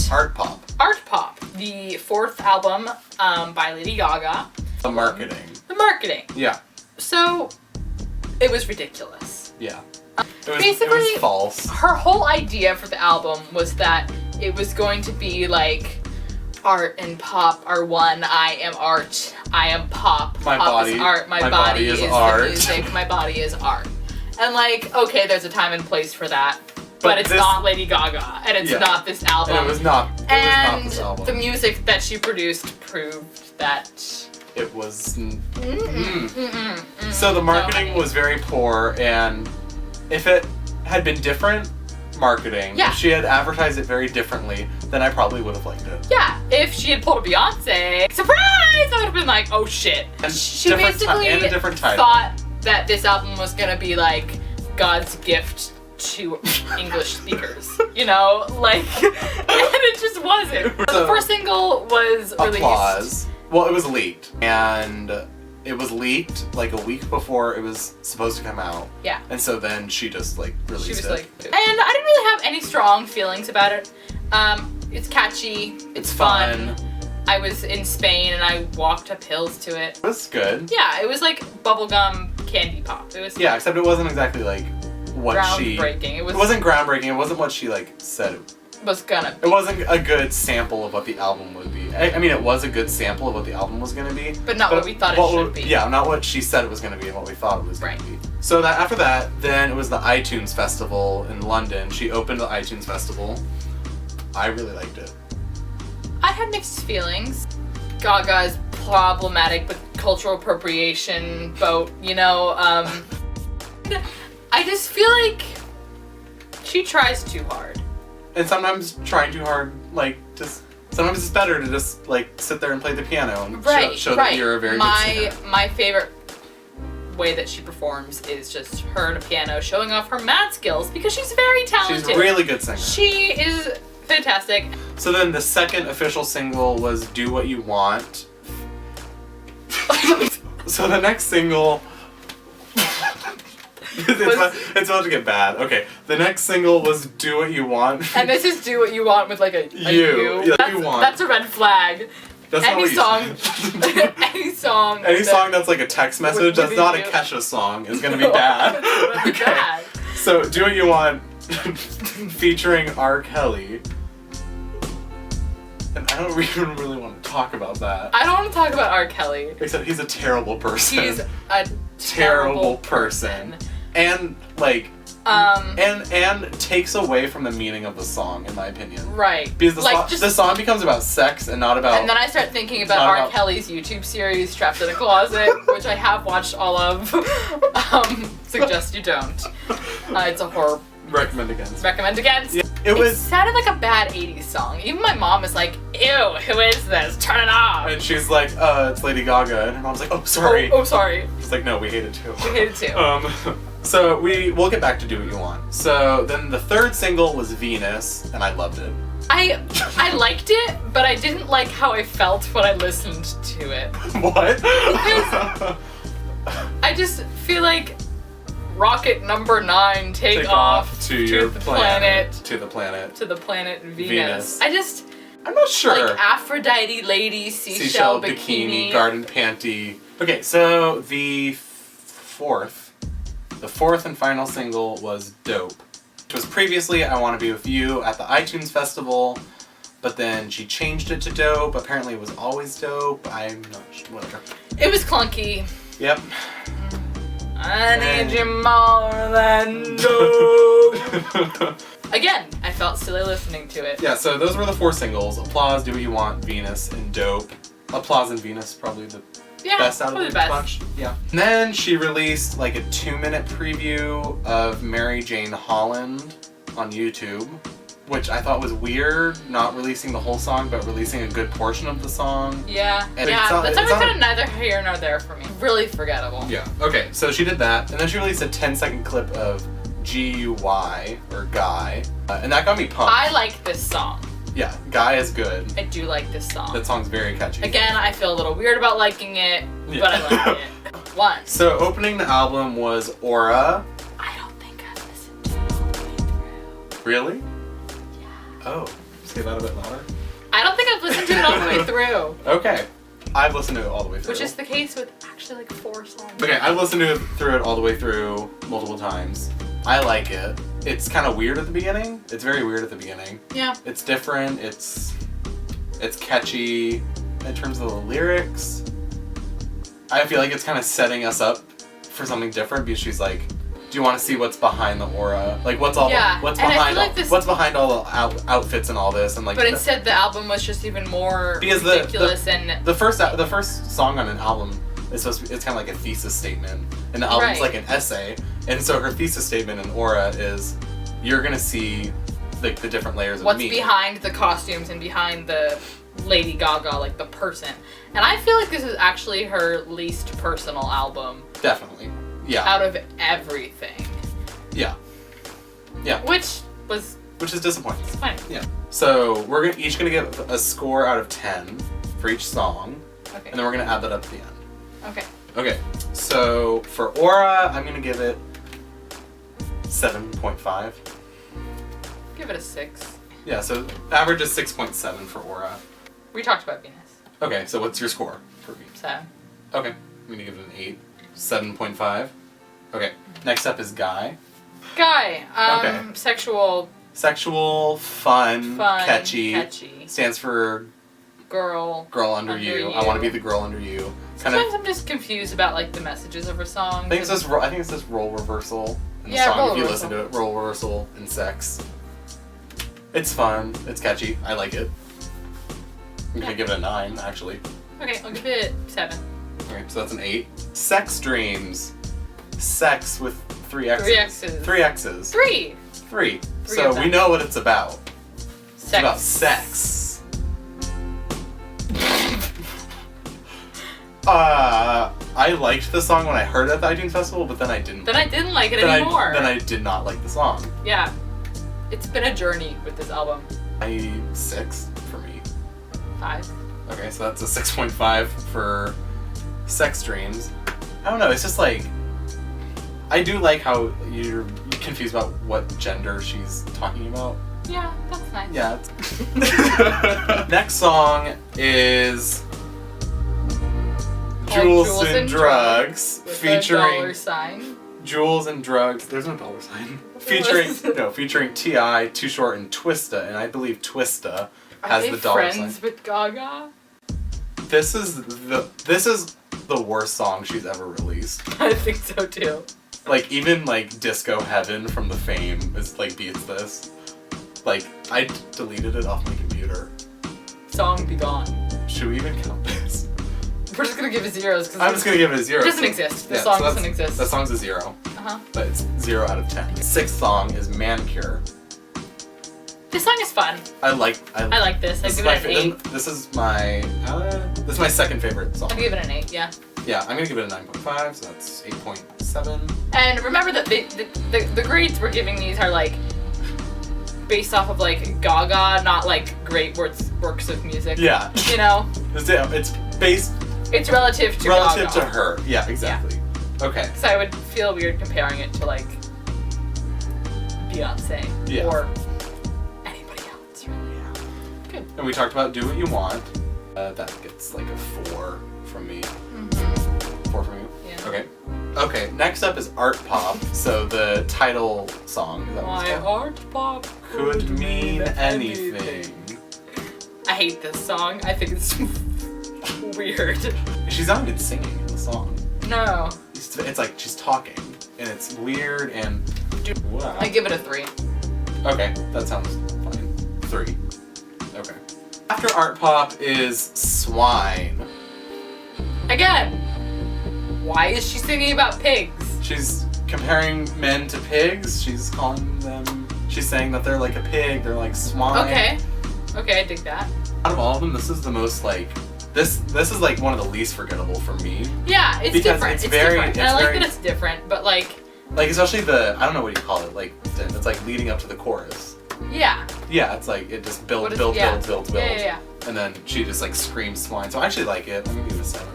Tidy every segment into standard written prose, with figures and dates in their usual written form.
ARTPOP. ARTPOP, the fourth album by Lady Gaga. The marketing. The marketing. Yeah. So, it was ridiculous. Yeah. Basically, it was false. Her whole idea for the album was that it was going to be like art and pop are one. I am art. I am pop. My pop body is art. My body is art. the music. My body is art. And like, okay, there's a time and place for that. But it's not Lady Gaga, and it's not this album. And it was not this album. The music that she produced proved that it was. So the marketing was very poor, and if it had been different marketing, if she had advertised it very differently, then I probably would have liked it. Yeah, if she had pulled a Beyonce, surprise! I would have been like, oh shit. And she basically and a different title. Thought that this album was gonna be like God's gift to English speakers, you know, like, and it just wasn't. The first single was released. Applause. Well, it was leaked, and it was leaked like a week before it was supposed to come out. Yeah. And so then she just like released it. Like, and I didn't really have any strong feelings about it. It's catchy. It's fun. I was in Spain and I walked up hills to it. It was good. Yeah, it was like bubblegum candy pop. It was. Yeah, except it wasn't exactly like what groundbreaking. It wasn't groundbreaking. It wasn't what she like said it was gonna be. It wasn't a good sample of what the album would be. I mean, it was a good sample of what the album was gonna be. But not what we thought it should be. Yeah, not what she said it was gonna be and what we thought it was gonna be. So that after that, then it was the iTunes Festival in London. She opened the iTunes Festival. I really liked it. I had mixed feelings. Gaga's problematic but cultural appropriation boat, you know, I just feel like she tries too hard. And sometimes trying too hard, like, sometimes it's better to just, like, sit there and play the piano and show that you're a very good singer. My favorite way that she performs is just her and a piano showing off her math skills because she's very talented. She's a really good singer. She is fantastic. So then the second official single was Do What You Want. So the next single... it's about to get bad. Okay, the next single was Do What You Want. And this is Do What You Want with like a you. Yeah, you want. That's a red flag. That's any song, any song that's like a text message that's not a Kesha song is gonna be bad. Okay. Bad. So Do What You Want featuring R. Kelly. And I don't even really want to talk about that. I don't want to talk about R. Kelly. Except he's a terrible person. He's a terrible person. And like and takes away from the meaning of the song, in my opinion. Right. Because the song becomes about sex and not about. And then I start thinking about R. Kelly's YouTube series, Trapped in a Closet, which I have watched all of. Suggest you don't. It's a horror. Recommend against. Recommend against. Yeah, it sounded like a bad 80s song. Even my mom was like, ew, who is this? Turn it off. And she's like, it's Lady Gaga. And her mom's like, oh, sorry. Oh, sorry. She's like, no, we hate it too. We hate it too. So we'll get back to Do What You Want. So then the third single was Venus, and I loved it. I liked it, but I didn't like how I felt when I listened to it. What? Because I just feel like rocket number 9 take off to the planet Venus. I'm not sure. Like Aphrodite, lady, seashell bikini, garden panty. Okay, so the fourth and final single was Dope, which was previously I Want to Be With You at the iTunes Festival, but then she changed it to Dope. Apparently it was always Dope. I'm not sure. Whatever. It was clunky. Yep. I need you more than dope. Again, I felt silly listening to it. Yeah, so those were the 4 singles. Applause, Do What You Want, Venus, and Dope. Applause and Venus, probably the best out of the bunch. Yeah. And then she released like a 2-minute preview of Mary Jane Holland on YouTube, which I thought was weird, not releasing the whole song, but releasing a good portion of the song. Yeah, that's always kind of neither here nor there for me. Really forgettable. Yeah, okay, so she did that, and then she released a 10-second clip of G-U-Y, or Guy, and that got me pumped. I like this song. Yeah, Guy is good. I do like this song. That song's very catchy. Again, I feel a little weird about liking it, but I like it. one. So opening the album was Aura. I don't think I've listened to it all the way through. Really? Yeah. Oh, say that a bit louder. I don't think I've listened to it all the way through. Okay. I've listened to it all the way through. Which is the case with actually like 4 songs. Okay, I've listened to it through it all the way through multiple times. I like it. It's kind of weird at the beginning. It's very weird at the beginning. Yeah. It's different. It's catchy. In terms of the lyrics, I feel like it's kind of setting us up for something different because she's like, do you want to see what's behind the aura? Like what's behind all the outfits and all this and like. But instead, the album was just even more ridiculous and. The first song on an album is supposed to be, it's kind of like a thesis statement, and the album's like an essay, and so her thesis statement in Aura is, you're gonna see the different layers of what's me. behind the costumes and behind the Lady Gaga, like the person. And I feel like this is actually her least personal album. Definitely. Yeah. Out of everything. Yeah. Yeah. Which is disappointing. It's fine. Yeah. So we're each gonna give a score out of 10 for each song. Okay. And then we're gonna add that up at the end. Okay. Okay. So for Aura, I'm gonna give it 7.5. Give it a 6. Yeah, so average is 6.7 for Aura. We talked about Venus. Okay, so what's your score for Venus? 7. Okay, I'm gonna give it an 8. 7.5. Okay, next up is Guy. Guy. Okay. Sexual, fun, catchy. Stands for girl under you. I want to be the girl under you. Sometimes I'm just confused about like the messages of her songs. I think it says role reversal in the song. If you listen to it, role reversal and sex. It's fun. It's catchy. I like it. I'm gonna give it a 9, actually. Okay, I'll give it 7. Okay, so that's an 8. Sex Dreams. Sex with 3 X's. 3 X's. 3 X's. 3. 3. So we know what it's about. Sex. It's about sex. I liked the song when I heard it at the iTunes Festival, but then I didn't. Then I didn't like it anymore. Then I did not like the song. Yeah. It's been a journey with this album. 6 for me. 5. Okay, so that's a 6.5 for Sex Dreams. I don't know, it's just like, I do like how you're confused about what gender she's talking about. Yeah, that's nice. Yeah. Next song is Jewels and Drugs, featuring $sign. Jewels and Drugs. There's no $sign. Featuring T.I., Too Short, and Twista, and I believe Twista has the $sign. Are they friends with Gaga? This is the worst song she's ever released. I think so too. Like even like Disco Heaven from the Fame is like beats this. Like I deleted it off my computer. Song be gone. Should we even count this? We're just gonna give it zeros because I'm just gonna give it a 0. It doesn't exist. The song doesn't exist. That song's a 0. Uh-huh. But it's 0 out of 10. 6th song is Manicure. This song is fun. I like this. I give it an 8. This is my second favorite song. I'll give it an 8. Yeah. Yeah, I'm gonna give it a 9.5. So that's 8.7. And remember that the grades we're giving these are like based off of like Gaga, not like great works of music. Yeah. You know. It's based. It's relative to Gaga. To her. Yeah, exactly. Yeah. Okay. So I would feel weird comparing it to like Beyonce or anybody else, really. Yeah. Good. And we talked about Do What You Want. That gets like a 4 from me. Mm-hmm. 4 from you? Yeah. Okay. Okay, next up is ARTPOP. So the title song. Is that what it's called? ARTPOP could mean anything. I hate this song. I think it's weird. She's not even singing in the song. No. It's like she's talking, and it's weird and. Wow. I give it a 3. Okay, that sounds fine. 3. Okay. After ARTPOP is Swine. Again, why is she singing about pigs? She's comparing men to pigs. She's calling them. She's saying that they're like a pig. They're like swine. Okay, I dig that. Out of all of them, this is the most like. This is like one of the least forgettable for me. Yeah, it's because different. It's very. Different. And I like that it's different, but like. Like especially the I don't know what you call it. Like it's like leading up to the chorus. Yeah. Yeah, it's like it just builds. Yeah. And then she just like screams swine. So I actually like it. I'm gonna give it a 7.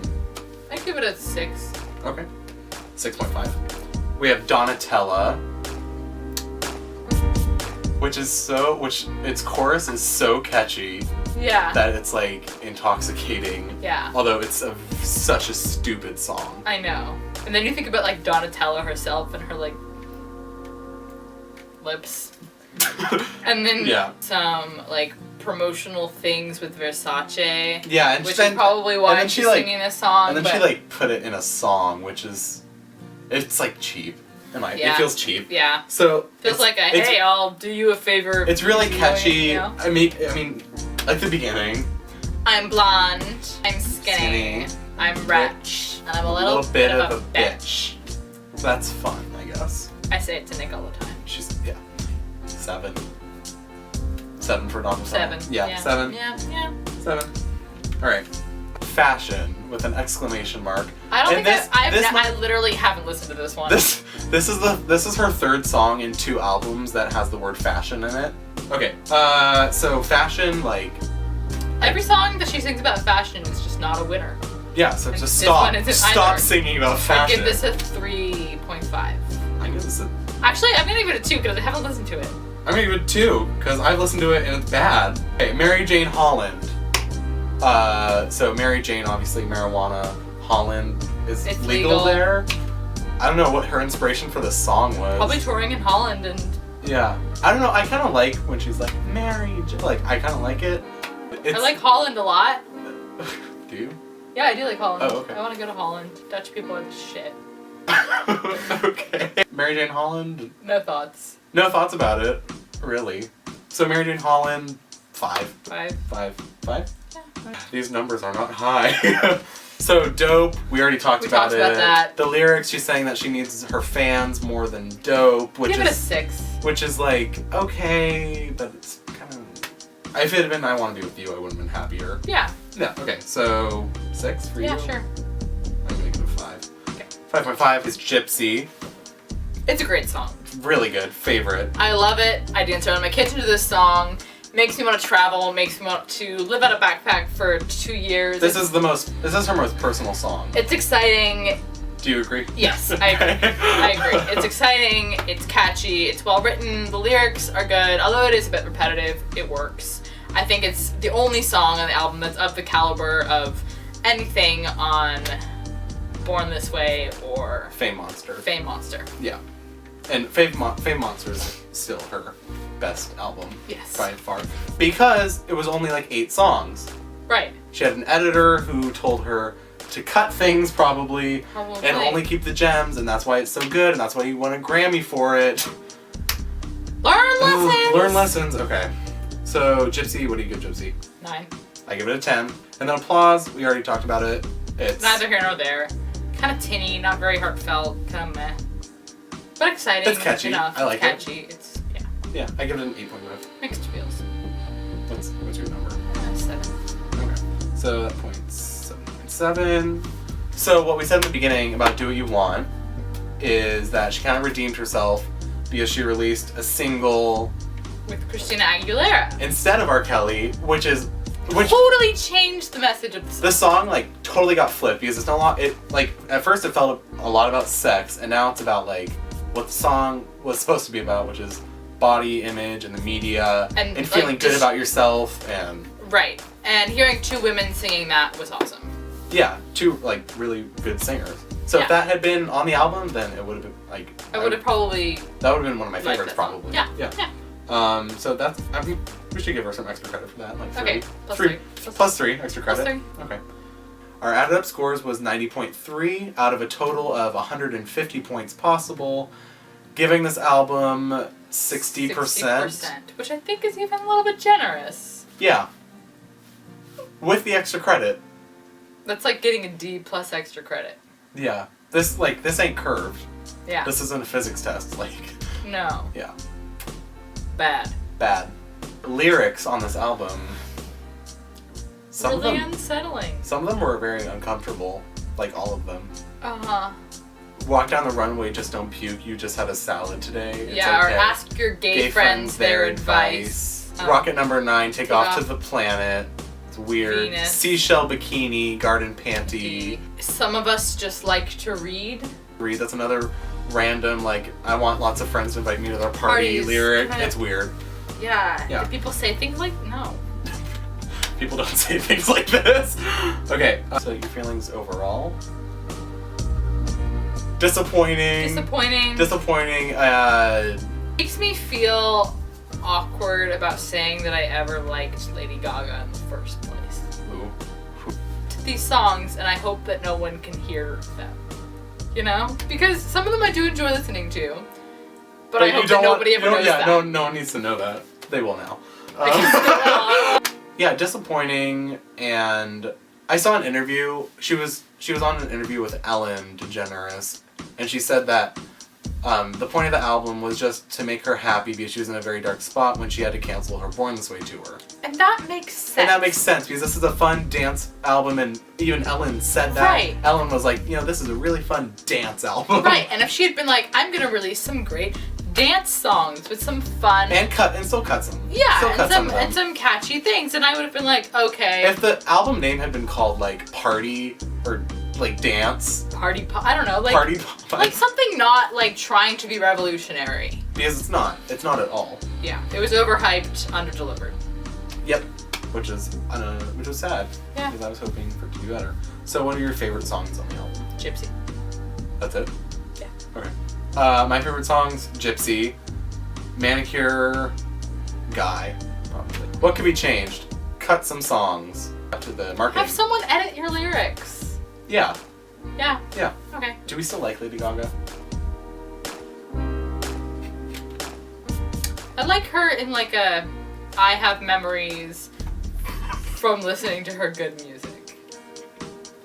I give it a 6. Okay. 6.5. We have Donatella, which its chorus is so catchy. Yeah. That it's like intoxicating. Yeah. Although it's such a stupid song. I know. And then you think about like Donatella herself and her like lips. And then some like promotional things with Versace. Yeah, and which is probably why she's singing this song. And then she like put it in a song, which is it's like cheap. It feels cheap. Yeah. So feels like hey, I'll do you a favor. It's really catchy. You know? I mean, like the beginning. I'm blonde. I'm skinny. I'm rich. And I'm a little bit of a bitch. That's fun, I guess. I say it to Nick all the time. She's 7. 7 for Donatella. 7. Yeah, 7. Yeah. 7. All right. Fashion with an exclamation mark. I don't I literally haven't listened to this one. This is her third song in 2 albums that has the word fashion in it. Okay. So fashion, like every song that she sings about fashion is just not a winner. Yeah, so just stop singing about fashion. I give this a 3.5. I give this a... Actually, I'm gonna give it a 2 because I haven't listened to it. I'm gonna give it a 2 because I've listened to it and it's bad. Okay, Mary Jane Holland. So Mary Jane, obviously marijuana. Holland is legal there. I don't know what her inspiration for this song was. Probably touring in Holland and... Yeah. I don't know, I kind of like when she's like, Mary Jane. Like, I kind of like it. I like Holland a lot. Do you? Yeah, I do like Holland. Oh, okay. I want to go to Holland. Dutch people are the shit. Okay. Mary Jane Holland? No thoughts. No thoughts about it, really. So Mary Jane Holland, 5. 5. 5. 5? Yeah. These numbers are not high. So dope, we already talked about it. That. The lyrics, she's saying that she needs her fans more than dope, which give it a 6. Which is like, okay, but it's kind of... If it had been I Want to Be With You, I would have been happier. Yeah. Yeah, okay, so 6 for you? Yeah, sure. I'm gonna give it a 5. Okay. 5.5 is Gypsy. It's a great song. Really good, favorite. I love it. I dance around in my kitchen to this song. Makes me want to travel, makes me want to live out a backpack for 2 years. This is her most personal song. It's exciting. Do you agree? Yes, I agree. I agree. It's exciting, it's catchy, it's well written, the lyrics are good, although it is a bit repetitive, it works. I think it's the only song on the album that's of the caliber of anything on Born This Way or Fame Monster. Fame Monster. Yeah. And Fame Monster is still her best album. Yes. By far. Because it was only like 8 songs. Right. She had an editor who told her to cut things probably and only keep the gems, and that's why it's so good, and that's why you won a Grammy for it. Learn lessons! Learn lessons, okay. So Gypsy, what do you give Gypsy? 9. I give it a 10. And then Applause, we already talked about it. It's neither here nor there. Kind of tinny, not very heartfelt, kind of meh. But exciting. It's catchy. Enough. I like it's catchy. It's yeah, I give it an 8.5. Mixed feels. What's your number? 7. Okay. So that point's 7.7. So what we said in the beginning about Do What You Want is that she kind of redeemed herself because she released a single with Christina Aguilera instead of R. Kelly, which totally changed the message of the song. The song like totally got flipped because it's no longer at first it felt a lot about sex, and now it's about like what the song was supposed to be about, which is body image and the media and feeling good about yourself and right. And hearing 2 women singing that was awesome. Yeah, 2 like really good singers. So if that had been on the album, then it would have been like that would have been one of my favorites probably. Yeah. So that's we should give her some extra credit for that. Like 3. Okay. Plus 3 extra credit. +3. Okay. Our added up scores was 90.3 out of a total of 150 points possible, giving this album 60%. 60%, which I think is even a little bit generous. Yeah. With the extra credit. That's like getting a D plus extra credit. Yeah. This ain't curved. Yeah. This isn't a physics test. No. Yeah. Bad. Lyrics on this album. Really unsettling. Some of them were very uncomfortable. Like all of them. Uh-huh. Walk down the runway, just don't puke. You just had a salad today. It's okay. Or ask your gay friends their advice. Rocket number 9, take off to the planet. weird. Venus. Seashell bikini, garden panty. Some of us just like to read. That's another random, like, I want lots of friends to invite me to their party lyric. It's weird. Yeah. Do people say things like, no. People don't say things like this. Okay, so your feelings overall? Disappointing. Makes me feel awkward about saying that I ever liked Lady Gaga in the first place. Ooh. These songs, and I hope that no one can hear them. You know? Because some of them I do enjoy listening to, but I hope that nobody ever knows that. Yeah, no one needs to know that. They will now. Yeah, disappointing, and I saw an interview. She was on an interview with Ellen DeGeneres, and she said that the point of the album was just to make her happy because she was in a very dark spot when she had to cancel her Born This Way tour. And that makes sense. And that makes sense because this is a fun dance album, and even Ellen said that. Right. Ellen was like, this is a really fun dance album. Right, and if she had been like, I'm gonna release some great dance songs with some fun and still cut some. Yeah, and some catchy things, and I would have been like, okay. If the album name had been called like Party or like Dance. Party pop, I don't know, like Party pop. Like something not like trying to be revolutionary. Because it's not. It's not at all. Yeah, it was overhyped, underdelivered. Yep, which was sad. Yeah. Because I was hoping for it to be better. So, what are your favorite songs on the album? Gypsy. That's it? Yeah. Okay. My favorite songs: Gypsy, Manicure, Guy, probably. What could be changed? Cut some songs to the marketing. Have someone edit your lyrics. Yeah. Yeah. Yeah. Okay. Do we still like Lady Gaga? I like her in like a I have memories from listening to her good music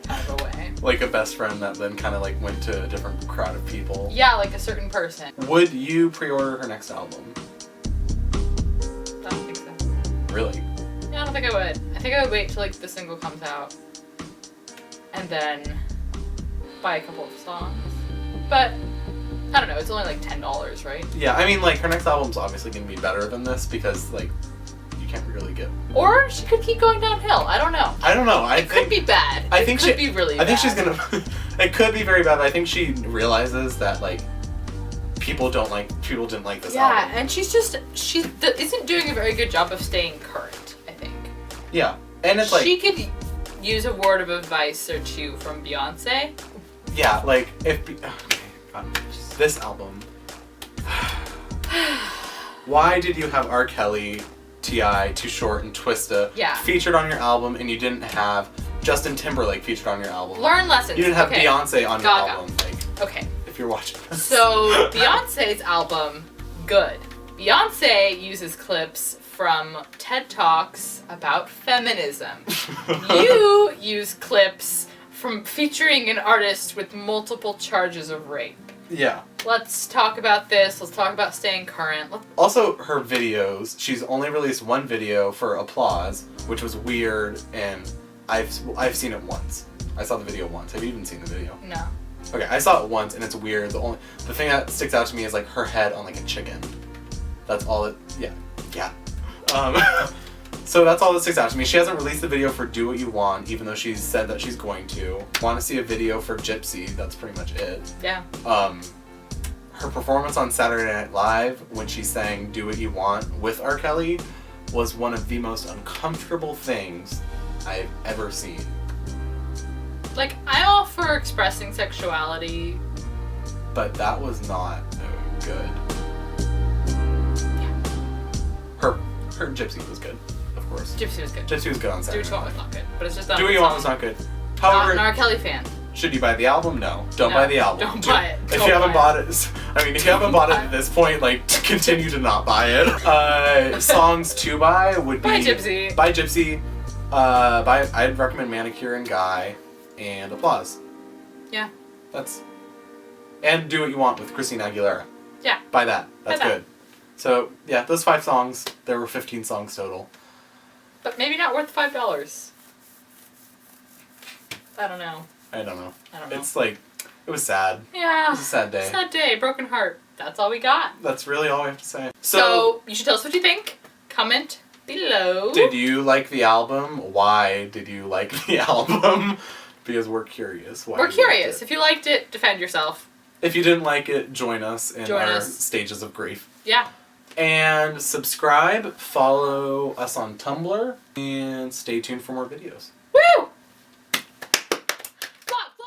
kind of a way. Like a best friend that then kind of like went to a different crowd of people. Yeah, like a certain person. Would you pre-order her next album? I don't think so. Really? Yeah, I don't think I would. I think I would wait till like the single comes out and then buy a couple of songs. But I don't know, it's only like $10, right? Yeah, I mean like her next album's obviously gonna be better than this because like you can't really get. Or she could keep going downhill. I don't know. It could be bad. I think it could be really bad. I think she's gonna. It could be very bad, but I think she realizes that like people didn't like this album. Yeah, and she isn't doing a very good job of staying current, I think. Yeah, and it's like she could use a word of advice or two from Beyonce. Yeah, like okay, God, this album. Why did you have R. Kelly, T.I., Too Short, and Twista featured on your album, and you didn't have Justin Timberlake featured on your album? Learn lessons. You didn't have Beyonce on your album. Like, okay. If you're watching this. So Beyonce's album, good. Beyonce uses clips from TED Talks about feminism. You use clips from featuring an artist with multiple charges of rape. Yeah. Let's talk about this. Let's talk about staying current. Also, her videos. She's only released one video for Applause, which was weird, and I've seen it once. I saw the video once. Have you even seen the video? No. Okay, I saw it once, and it's weird. The thing that sticks out to me is like her head on like a chicken. That's all it. Yeah. So that's all that sticks out to me. She hasn't released the video for Do What You Want, even though she's said that she's going to. Want to see a video for Gypsy, that's pretty much it. Yeah. Her performance on Saturday Night Live when she sang Do What You Want with R. Kelly was one of the most uncomfortable things I've ever seen. Like, I'm all for expressing sexuality. But that was not good. Yeah. Her Gypsy was good. Gypsy was good. Gypsy was good on Saturday. Do What You Want was not good, but it's just not. Do What You Want was not good. However, not an R. Kelly fan. Should you buy the album? No. Don't buy the album. Don't buy it. If you haven't bought it, if you haven't bought it at this point, like, continue to not buy it. Songs to buy would be... Buy Gypsy. Buy Gypsy. I'd recommend Manicure and Guy and Applause. Yeah. And Do What You Want with Christina Aguilera. Yeah. Buy that. That's good. So, yeah, those 5 songs. There were 15 songs total. But maybe not worth $5. I don't know. It's like, it was sad. Yeah. It was a sad day. Sad day. Broken heart. That's all we got. That's really all we have to say. So you should tell us what you think. Comment below. Did you like the album? Why did you like the album? Because we're curious. We're curious. If you liked it, defend yourself. If you didn't like it, join us in our stages of grief. Yeah. And subscribe, follow us on Tumblr, and stay tuned for more videos.